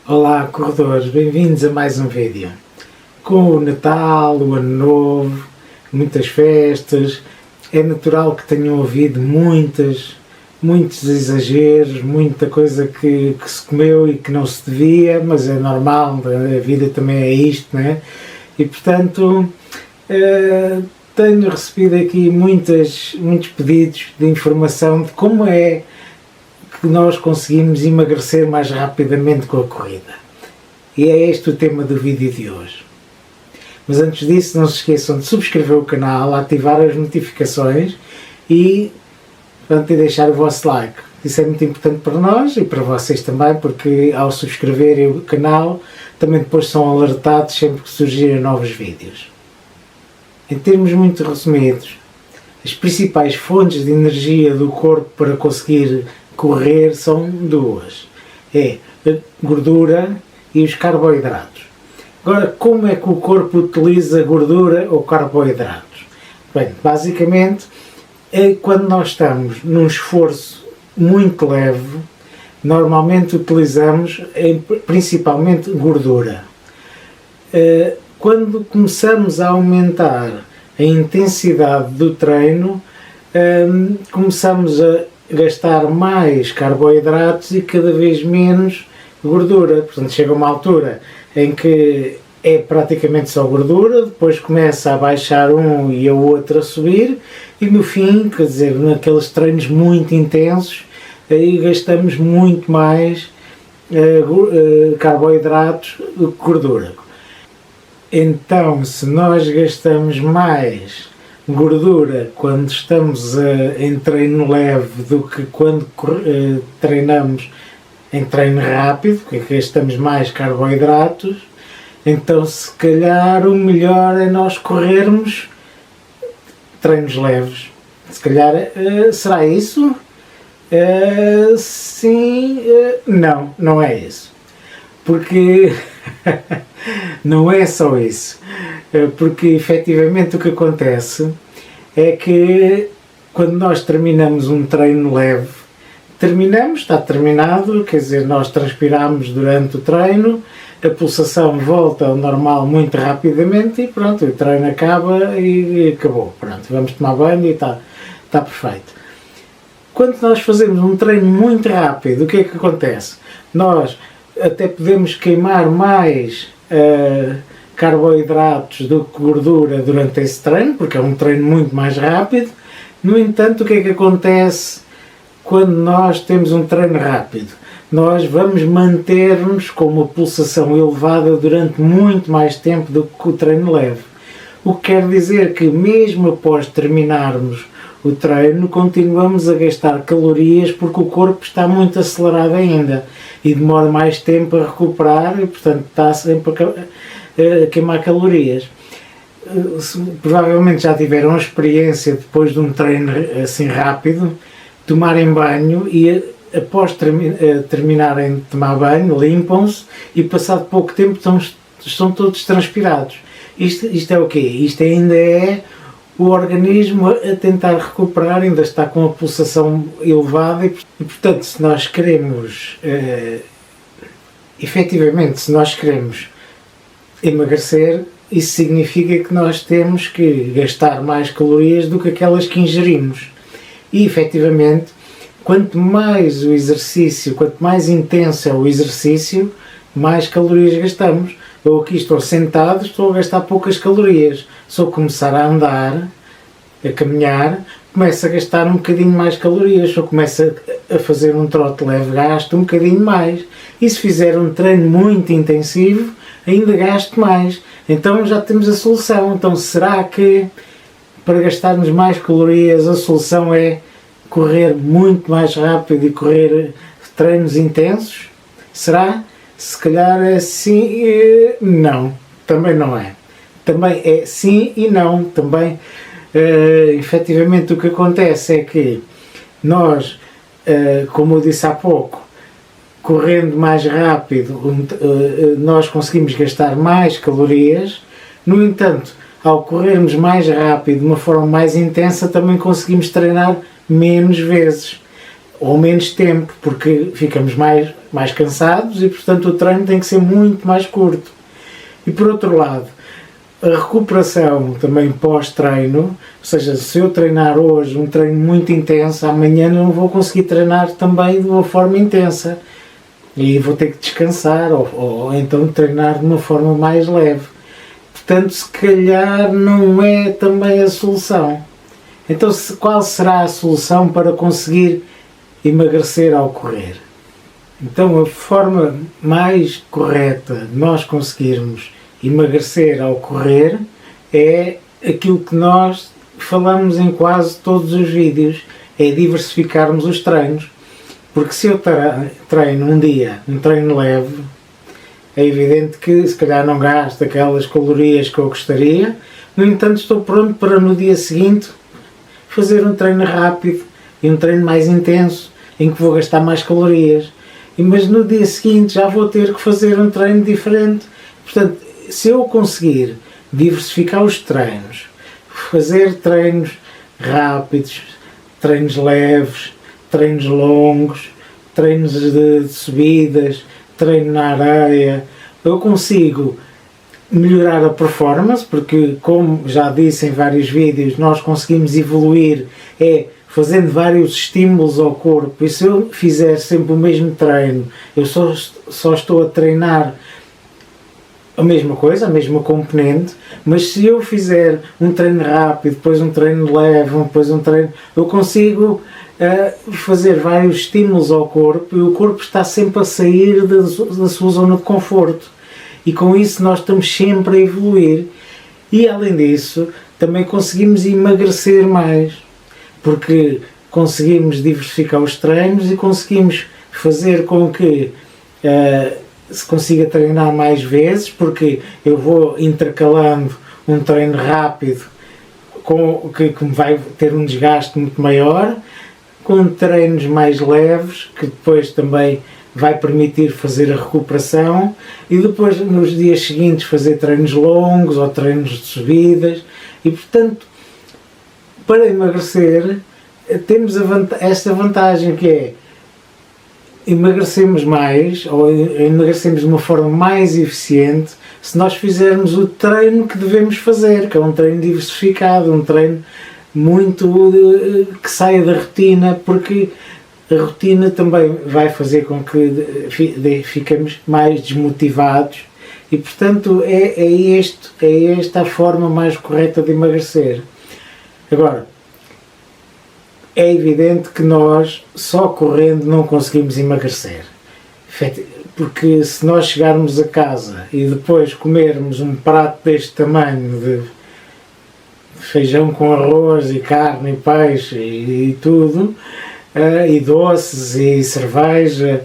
Olá, corredores, bem-vindos a mais um vídeo. Com o Natal, o Ano Novo, muitas festas, é natural que tenham havido muitos exageros, muita coisa que se comeu e que não se devia, mas é normal, a vida também é isto, não é? E portanto, tenho recebido aqui muitos pedidos de informação de como é que nós conseguimos emagrecer mais rapidamente com a corrida. E é este o tema do vídeo de hoje. Mas antes disso, não se esqueçam de subscrever o canal, ativar as notificações e deixar o vosso like. Isso é muito importante para nós e para vocês também, porque ao subscreverem o canal, também depois são alertados sempre que surgirem novos vídeos. Em termos muito resumidos, as principais fontes de energia do corpo para conseguir correr são duas, é a gordura e os carboidratos. Agora, como é que o corpo utiliza gordura ou carboidratos? Bem, basicamente é quando nós estamos num esforço muito leve, normalmente utilizamos principalmente gordura. Quando começamos a aumentar a intensidade do treino, começamos a gastar mais carboidratos e cada vez menos gordura. Portanto, chega uma altura em que é praticamente só gordura, depois começa a baixar um e o outro a subir e no fim, quer dizer, naqueles treinos muito intensos, aí gastamos muito mais carboidratos do que gordura. Então, se nós gastamos mais gordura quando estamos em treino leve do que quando treinamos em treino rápido, porque gastamos mais carboidratos, então se calhar o melhor é nós corrermos treinos leves. Se calhar será isso? Sim, não é isso. Porque não é só isso. Porque efetivamente o que acontece é que quando nós terminamos um treino leve, está terminado, quer dizer, nós transpiramos durante o treino, a pulsação volta ao normal muito rapidamente e pronto, o treino acaba e acabou. Pronto, vamos tomar banho e está perfeito. Quando nós fazemos um treino muito rápido, o que é que acontece? Nós até podemos queimar mais carboidratos do que gordura durante esse treino, porque é um treino muito mais rápido. No entanto, o que é que acontece quando nós temos um treino rápido? Nós vamos manter-nos com uma pulsação elevada durante muito mais tempo do que o treino leve. O que quer dizer que mesmo após terminarmos o treino, continuamos a gastar calorias porque o corpo está muito acelerado ainda e demora mais tempo a recuperar e, portanto, está sempre a queimar calorias. Provavelmente já tiveram a experiência, depois de um treino assim rápido, tomarem banho e após terminarem de tomar banho, limpam-se e passado pouco tempo estão todos transpirados. Isto é o quê? Isto ainda é o organismo a tentar recuperar, ainda está com a pulsação elevada e portanto, se nós queremos efetivamente, se nós queremos emagrecer, isso significa que nós temos que gastar mais calorias do que aquelas que ingerimos. E efetivamente, quanto mais o exercício, quanto mais intenso é o exercício, mais calorias gastamos. Eu aqui estou sentado, estou a gastar poucas calorias. Se eu começar a andar, a caminhar, começo a gastar um bocadinho mais calorias. Se eu começo a fazer um trote leve, gasto um bocadinho mais. E se fizer um treino muito intensivo, ainda gasto mais. Então já temos a solução. Então será que para gastarmos mais calorias a solução é correr muito mais rápido e correr treinos intensos? Será? Se calhar é sim e não. Também não é. Também é sim e não. Também, efetivamente, o que acontece é que nós, como eu disse há pouco, correndo mais rápido, nós conseguimos gastar mais calorias. No entanto, ao corrermos mais rápido, de uma forma mais intensa, também conseguimos treinar menos vezes. ou menos tempo, porque ficamos mais cansados e, portanto, o treino tem que ser muito mais curto. E, por outro lado, a recuperação também pós-treino, ou seja, se eu treinar hoje um treino muito intenso, amanhã não vou conseguir treinar também de uma forma intensa e vou ter que descansar ou então treinar de uma forma mais leve. Portanto, se calhar não é também a solução. Então, qual será a solução para conseguir emagrecer ao correr? Então, a forma mais correta de nós conseguirmos emagrecer ao correr é aquilo que nós falamos em quase todos os vídeos, é diversificarmos os treinos. Porque se eu treino um dia, um treino leve, é evidente que se calhar não gasto aquelas calorias que eu gostaria, no entanto estou pronto para no dia seguinte fazer um treino rápido e um treino mais intenso, em que vou gastar mais calorias. Mas no dia seguinte já vou ter que fazer um treino diferente. Portanto, se eu conseguir diversificar os treinos, fazer treinos rápidos, treinos leves, treinos longos, treinos de subidas, treino na areia, eu consigo melhorar a performance, porque, como já disse em vários vídeos, nós conseguimos evoluir fazendo vários estímulos ao corpo. E se eu fizer sempre o mesmo treino, eu só estou a treinar a mesma coisa, a mesma componente, mas se eu fizer um treino rápido, depois um treino leve, depois um treino, eu consigo fazer vários estímulos ao corpo e o corpo está sempre a sair da sua zona de conforto. E com isso nós estamos sempre a evoluir. E além disso, também conseguimos emagrecer mais, porque conseguimos diversificar os treinos e conseguimos fazer com que se consiga treinar mais vezes, porque eu vou intercalando um treino rápido que vai ter um desgaste muito maior, com treinos mais leves, que depois também vai permitir fazer a recuperação, e depois nos dias seguintes fazer treinos longos ou treinos de subidas. E portanto, para emagrecer temos esta vantagem, que é emagrecemos mais, ou emagrecemos de uma forma mais eficiente, se nós fizermos o treino que devemos fazer, que é um treino diversificado, um treino muito que saia da rotina, porque a rotina também vai fazer com que fiquemos mais desmotivados e, portanto, é esta a forma mais correta de emagrecer. Agora, é evidente que nós só correndo não conseguimos emagrecer, porque se nós chegarmos a casa e depois comermos um prato deste tamanho de feijão com arroz e carne e peixe e tudo, e doces e cerveja,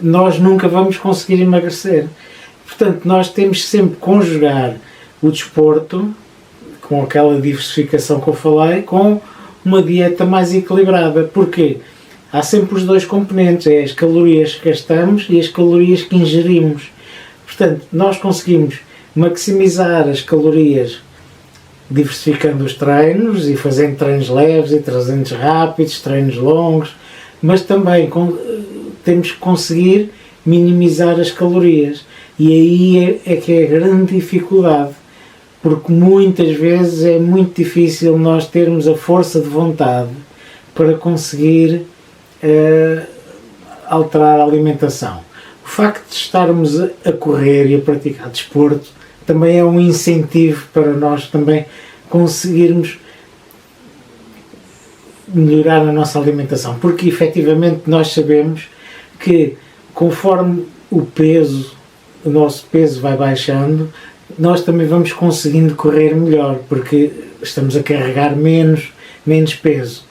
nós nunca vamos conseguir emagrecer. Portanto, nós temos sempre que conjugar o desporto, com aquela diversificação que eu falei, com uma dieta mais equilibrada. Porque há sempre os dois componentes, é as calorias que gastamos e as calorias que ingerimos. Portanto, nós conseguimos maximizar as calorias diversificando os treinos e fazendo treinos leves e treinos rápidos, treinos longos, mas também temos que conseguir minimizar as calorias. E aí é que é a grande dificuldade, porque muitas vezes é muito difícil nós termos a força de vontade para conseguir alterar a alimentação. O facto de estarmos a correr e a praticar desporto também é um incentivo para nós também conseguirmos melhorar a nossa alimentação, porque efetivamente nós sabemos que conforme o nosso peso vai baixando, nós também vamos conseguindo correr melhor, porque estamos a carregar menos peso.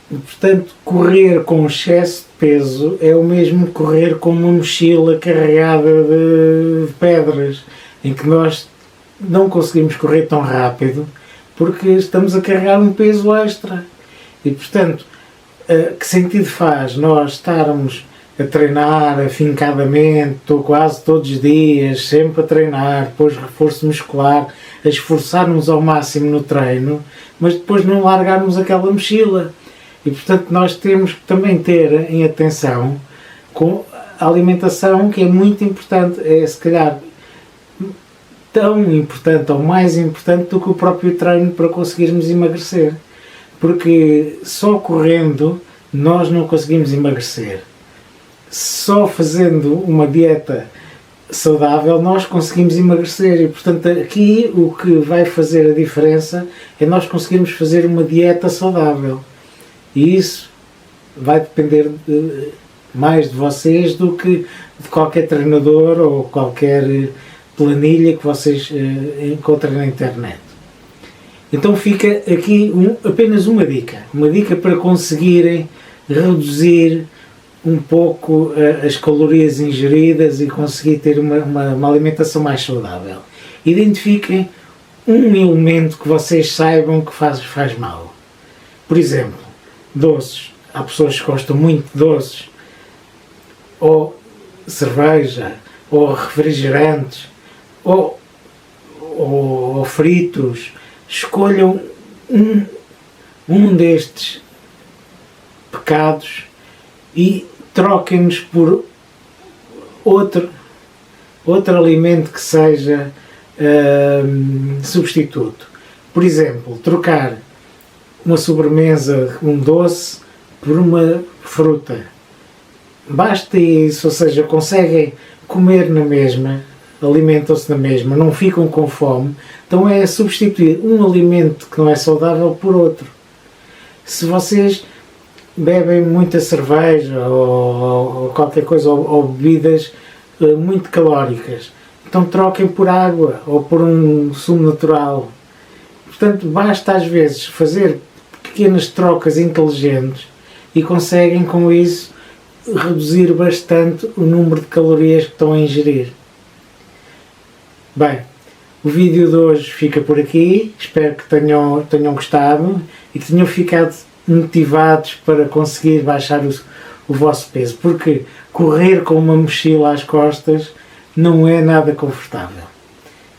Portanto, correr com excesso de peso é o mesmo que correr com uma mochila carregada de pedras, em que nós não conseguimos correr tão rápido porque estamos a carregar um peso extra. E, portanto, que sentido faz nós estarmos a treinar afincadamente, quase todos os dias, sempre a treinar, depois reforço muscular, a esforçar-nos ao máximo no treino, mas depois não largarmos aquela mochila? E portanto nós temos que também ter em atenção com a alimentação, que é muito importante, é se calhar tão importante ou mais importante do que o próprio treino para conseguirmos emagrecer. Porque só correndo nós não conseguimos emagrecer. Só fazendo uma dieta saudável nós conseguimos emagrecer, e portanto aqui o que vai fazer a diferença é nós conseguirmos fazer uma dieta saudável, e isso vai depender mais de vocês do que de qualquer treinador ou qualquer planilha que vocês encontrem na internet. Então fica aqui apenas uma dica para conseguirem reduzir um pouco as calorias ingeridas e conseguir ter uma alimentação mais saudável. Identifiquem um elemento que vocês saibam que faz mal. Por exemplo, doces. Há pessoas que gostam muito de doces, ou cerveja, ou refrigerantes, ou fritos. Escolham um destes pecados e troquem-nos por outro alimento que seja substituto. Por exemplo, trocar uma sobremesa, um doce, por uma fruta. Basta isso, ou seja, conseguem comer na mesma, alimentam-se na mesma, não ficam com fome, então é substituir um alimento que não é saudável por outro. Se vocês bebem muita cerveja ou qualquer coisa, ou bebidas muito calóricas, então troquem por água ou por um sumo natural. Portanto, basta às vezes fazer pequenas trocas inteligentes e conseguem com isso reduzir bastante o número de calorias que estão a ingerir. Bem, o vídeo de hoje fica por aqui, espero que tenham gostado e que tenham ficado motivados para conseguir baixar o vosso peso, porque correr com uma mochila às costas não é nada confortável.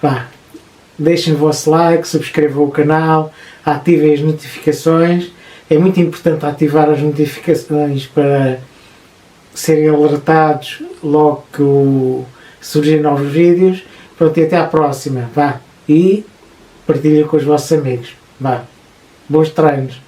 Vá, deixem o vosso like, subscrevam o canal, ativem as notificações. É muito importante ativar as notificações para serem alertados logo que surgem novos vídeos. Pronto, e até à próxima. Vá, e partilhem com os vossos amigos. Vá, bons treinos.